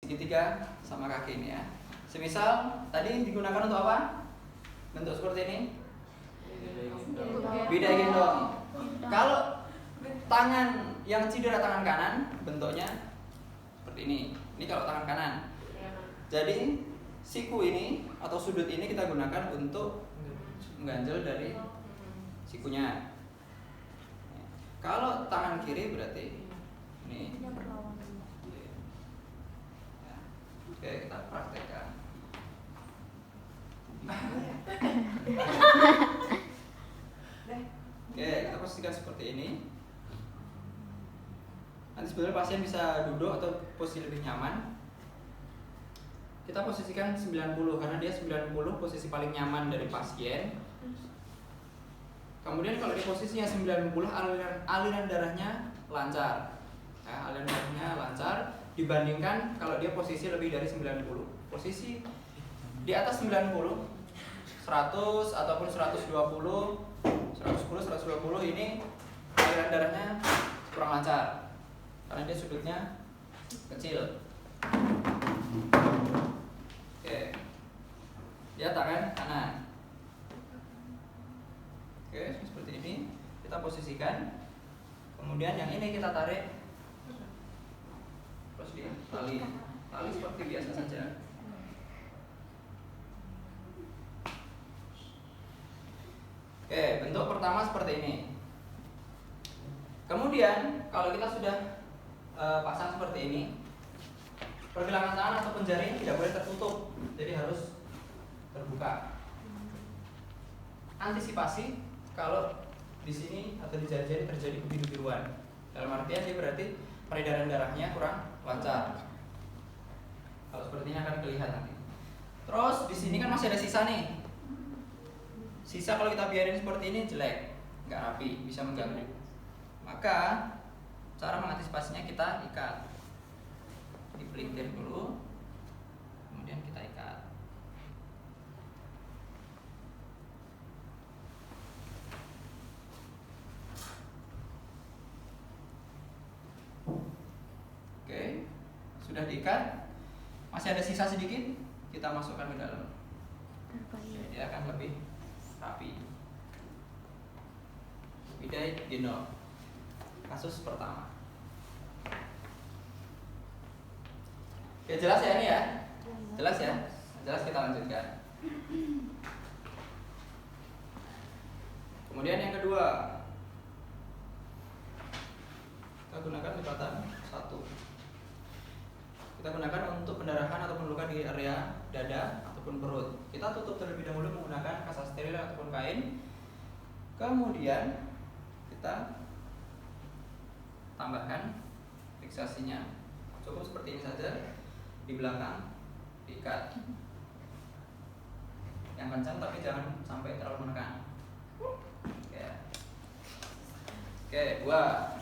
segitiga sama kaki ini ya. Semisal tadi digunakan untuk apa? Bentuk seperti ini. Bidai gendong. Kalau tangan yang cedera tangan kanan bentuknya seperti ini. Ini kalau tangan kanan. Jadi siku ini atau sudut ini kita gunakan untuk mengganjel dari sikunya. Kalau tangan kiri berarti ini. Oke, kita praktekkan. Oke, kita posisikan seperti ini. Nanti sebenarnya pasien bisa duduk atau posisi lebih nyaman. Kita posisikan 90 karena dia 90 posisi paling nyaman dari pasien. Kemudian kalau di posisinya 90 aliran darahnya lancar. Ya, aliran darahnya lancar dibandingkan kalau dia posisi lebih dari 90. Posisi di atas 90, 100 ataupun 120, 110, 120 ini aliran darahnya kurang lancar karena dia sudutnya kecil. Oke. Dia tangan kanan. Oke, seperti ini kita posisikan. Kemudian yang ini kita tarik terus di tali seperti biasa saja. Oke, bentuk pertama seperti ini. Kemudian kalau kita sudah pasang seperti ini, pergelangan tangan ataupun jari tidak boleh tertutup, jadi harus terbuka. Antisipasi kalau di sini atau di jari-jari terjadi kebiru-biruan, dalam artian dia berarti peredaran darahnya kurang lancar. Kalau seperti ini akan kelihatan nanti. Terus di sini kan masih ada sisa nih. Sisa kalau kita biarin seperti ini jelek, nggak rapi, bisa mengganggu. Maka cara mengantisipasinya kita ikat. Dipelintir dulu, kemudian kita ikat. Oke, sudah diikat. Masih ada sisa sedikit, kita masukkan ke dalam. Dia akan lebih rapi. Bidai gendong. Kasus pertama. Oke, jelas ya ini ya? Jelas ya? Jelas, kita lanjutkan. Kemudian yang kedua, kita gunakan lipatan 1. Kita gunakan untuk pendarahan ataupun luka di area dada ataupun perut. Kita tutup terlebih dahulu menggunakan kasa steril ataupun kain. Kemudian kita tambahkan fiksasinya. Cukup seperti ini saja. Di belakang diikat. Yang kencang tapi jangan sampai terlalu menekan. Oke, buat.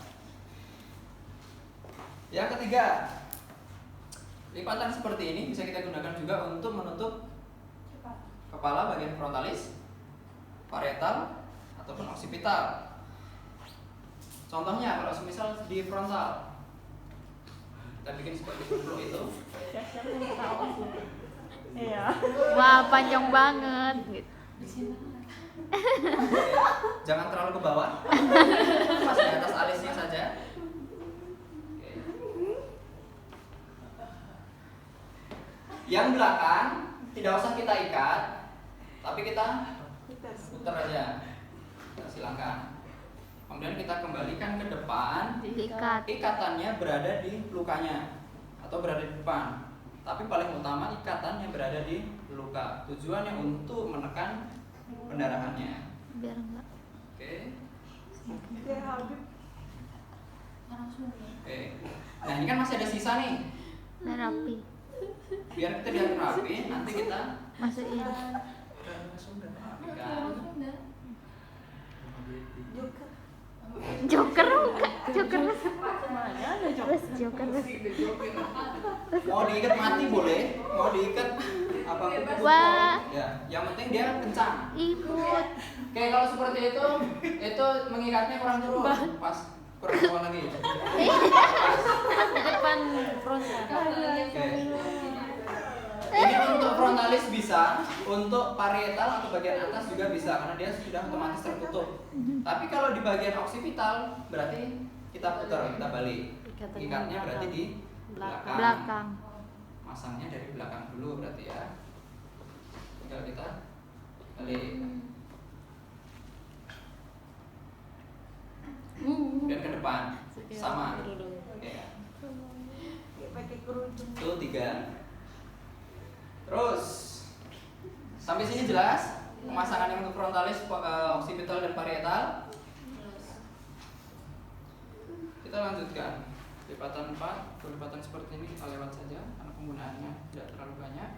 Yang ketiga, lipatan seperti ini bisa kita gunakan juga untuk menutup kepala bagian frontalis, parietal, ataupun occipital. Contohnya kalau semisal di frontal, kita bikin seperti kumpul itu. Iya. Wah, panjang banget gitu. Jangan terlalu ke bawah. Pas di atas alisnya saja. Yang belakang tidak usah kita ikat, tapi kita putar aja. Kita silangkan. Kemudian kita kembalikan ke depan. Ikatannya berada di lukanya atau berada di depan. Tapi paling utama ikatannya berada di luka. Tujuannya untuk menekan pendarahannya. Biar enggak. Oke. Oke. Nah, ini kan masih ada sisa nih. Biar rapi. Biar kita lihat rapi, nanti kita Masukin. Joker. Terus Joker. Mau diikat mati boleh, mau diikat apapun. Wah. Ya, yang penting dia kencang. Imut. Oke, kalau seperti itu mengikatnya kurang turun. Pas kurang turun lagi. Di depan frontal. Oke. frontalis bisa, untuk parietal atau bagian atas juga bisa karena dia sudah otomatis tertutup. Tapi kalau di bagian occipital berarti kita putar, kita balik. Ikatnya berarti di belakang. Masangnya dari belakang dulu berarti ya. Tinggal kita balik. Dan ke depan sama. Ya. Itu 3. Terus sampai sini jelas pemasangan yang untuk frontalis, occipital dan parietal. Kita lanjutkan lipatan 4 atau lipatan seperti ini kita lewat saja karena penggunaannya tidak terlalu banyak.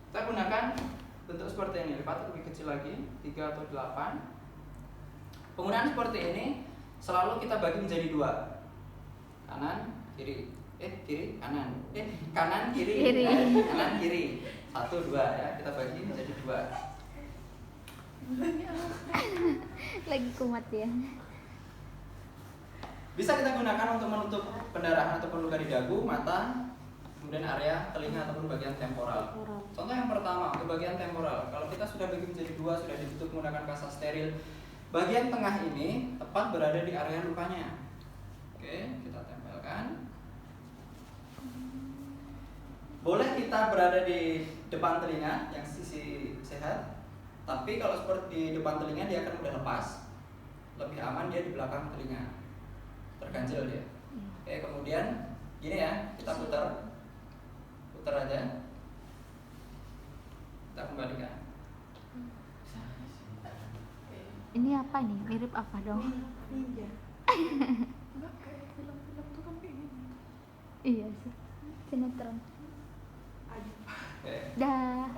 Kita gunakan bentuk seperti ini, lipatan lebih kecil lagi 3 atau 8. Penggunaan seperti ini selalu kita bagi menjadi 2, kanan kiri, kiri kanan, kanan kiri, kanan kiri, 1 2 ya, kita bagi menjadi 2. Lagi kumat ya. Bisa kita gunakan untuk menutup pendarahan ataupun luka di dagu, mata, kemudian area telinga ataupun bagian temporal. Contoh yang pertama untuk bagian temporal, kalau kita sudah bagi menjadi 2, sudah ditutup menggunakan kasa steril, bagian tengah ini tepat berada di area lukanya. Oke, kita tempelkan. Boleh kita berada di depan telinga yang sisi sehat, tapi kalau seperti di depan telinga dia akan mudah lepas. Lebih aman dia di belakang telinga, terganjel dia. Oke, kemudian gini ya, kita putar aja, kita kembalikan. Ini apa nih? Mirip apa dong? Iya sih, sinetron. Dah.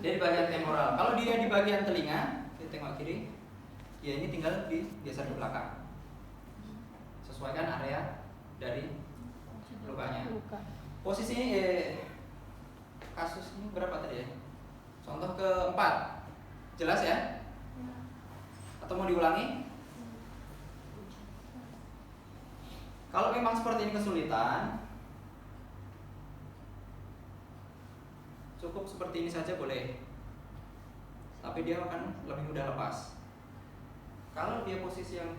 Dia di bagian temporal. Kalau dia di bagian telinga, kita tengok kiri, ya ini tinggal digeser ke belakang. Sesuaikan area dari lukanya. Posisi kasus ini berapa tadi ya? Contoh keempat, jelas ya? Atau mau diulangi? Kalau memang seperti ini kesulitan, cukup seperti ini saja boleh, tapi dia akan lebih mudah lepas. Kalau dia posisi yang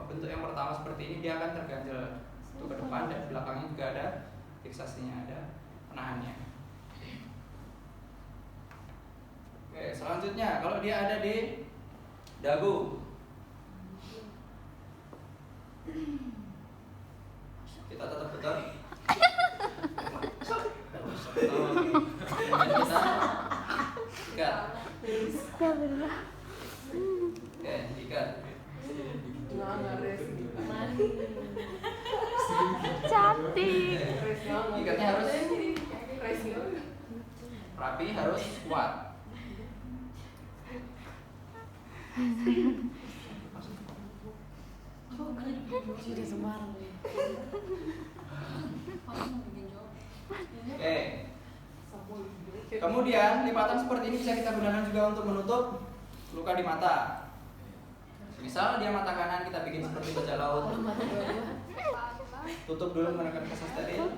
bentuk yang pertama seperti ini, dia akan terganjel untuk ke depan dan belakangnya juga ada fiksasinya, ada penahannya. Oke, selanjutnya kalau dia ada di dagu, kita tetap putar. Ikat. Oke, ikat. Cantik. Ikatnya harus rapi, harus kuat. Oke. Kemudian lipatan seperti ini bisa kita gunakan juga untuk menutup luka di mata. Misal dia mata kanan, kita bikin seperti bajak laut. Tutup dulu menggunakan kasa steril.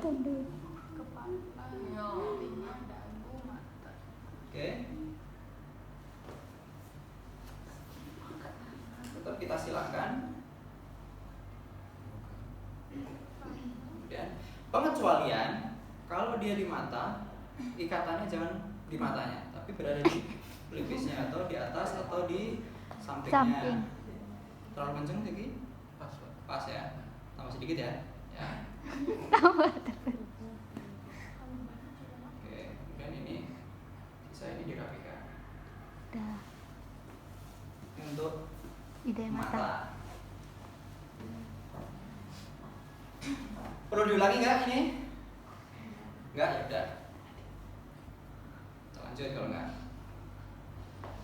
Oke. Tetap kita silakan. Kemudian pengecualian, kalau dia di mata, ikatannya jangan di matanya, tapi berada di pelipisnya atau di atas atau di sampingnya. Samping. Terlalu kenceng lagi? Pas ya. Tambah sedikit ya. Ya. Oke, kemudian ini bisa ini dirapikan. Dah. Ini untuk Ide mata. Perlu diulangi nggak ini? Nggak, ya udah. Kita lanjut kalau nggak.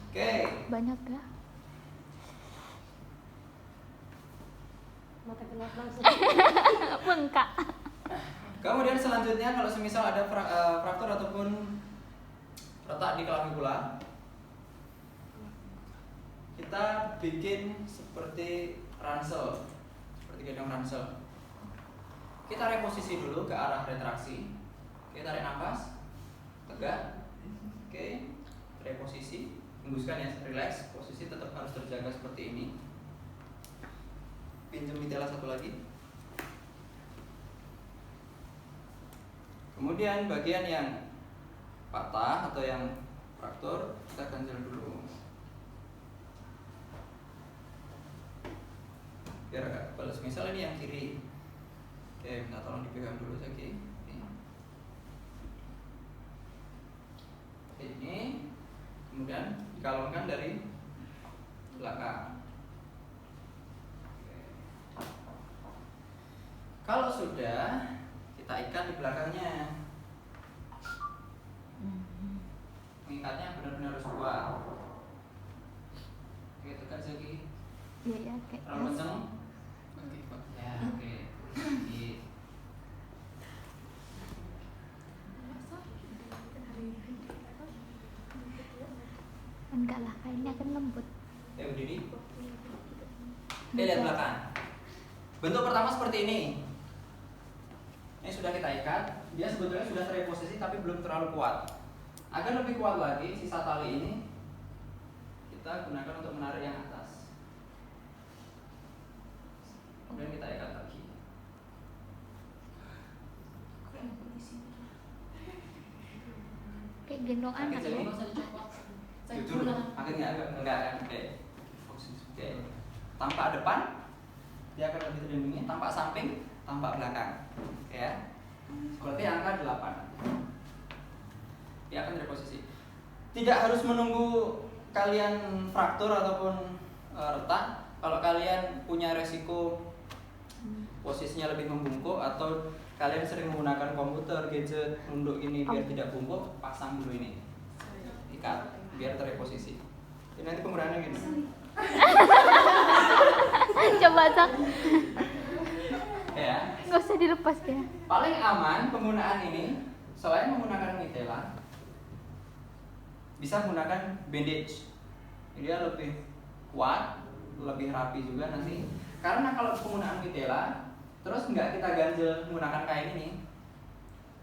Oke. Banyak ya? Mata gelap langsung. Bengkak. Kemudian selanjutnya kalau semisal ada fraktur ataupun retak di clavicula, kita bikin seperti ransel, seperti gendong ransel. Kita reposisi dulu ke arah retraksi. Oke, tarik nafas, tegak. Oke, reposisi, hembuskan ya, relax. Posisi tetap harus terjaga seperti ini. Pinjam mitela satu lagi. Kemudian bagian yang patah atau yang fraktur kita ganjel dulu. Biar agak balas. Misal ini yang kiri. Oke, minta tolong dipegang dulu lagi. Ini kemudian dikalungkan dari belakang. Kalau sudah, kita ikat di belakangnya. Mengikatnya benar-benar harus kuat. Oke, tegak lagi. Iya ya, kayak Terlalu kenceng. Oke, ya, oke. enggak lah, kainnya kan lembut. Berdiri. Lihat belakang. Bentuk pertama seperti ini. Ini sudah kita ikat. Dia sebetulnya sudah terreposisi tapi belum terlalu kuat. Agar lebih kuat lagi, sisa tali ini kita gunakan untuk menarik yang atas. Kemudian kita ikat lagi. Kayak gendong anak ya. Jujur, akhirnya enggak kan? Oke. Oke. Tampak depan, dia akan lebih terlindungi. Tampak samping, tampak belakang. Oke ya. Seperti angka 8. Dia akan reposisi. Tidak harus menunggu kalian fraktur ataupun retak. Kalau kalian punya resiko posisinya lebih membungkuk atau kalian sering menggunakan komputer, gadget, nunduk ini biar tidak bungkuk, pasang dulu ini. Ikat biar terreposisi. Ini nanti penggunaannya gini. Coba Cak. Ya. Nggak usah dilepas ya. Paling aman penggunaan ini selain menggunakan mitela, bisa menggunakan bandage. Dia lebih kuat, lebih rapi juga nanti. Karena kalau penggunaan mitela, terus nggak kita ganjel menggunakan kain ini,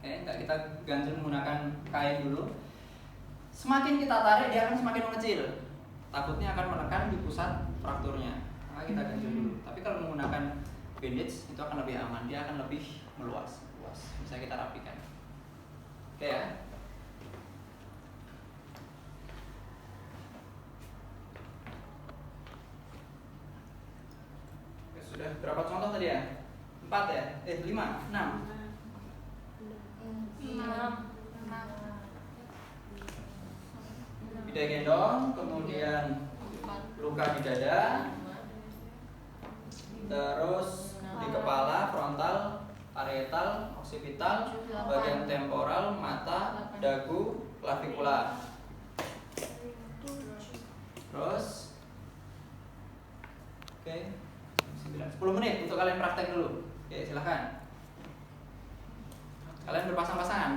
nggak kita ganjel menggunakan kain dulu. Semakin kita tarik, dia akan semakin mengecil. Takutnya akan menekan di pusat frakturnya. Maka kita ganjel dulu. Tapi kalau menggunakan bandage itu akan lebih aman. Dia akan lebih meluas. Bisa kita rapikan. Oke ya. Oke, sudah berapa contoh tadi ya? 4 ya? 5, 6. Bidai gendong, kemudian luka di dada, terus di kepala, frontal, parietal, oksipital, bagian temporal, mata, dagu, clavicula. Terus, oke, 10 menit untuk kalian praktek dulu. Oke, silahkan. Kalian berpasang-pasangan,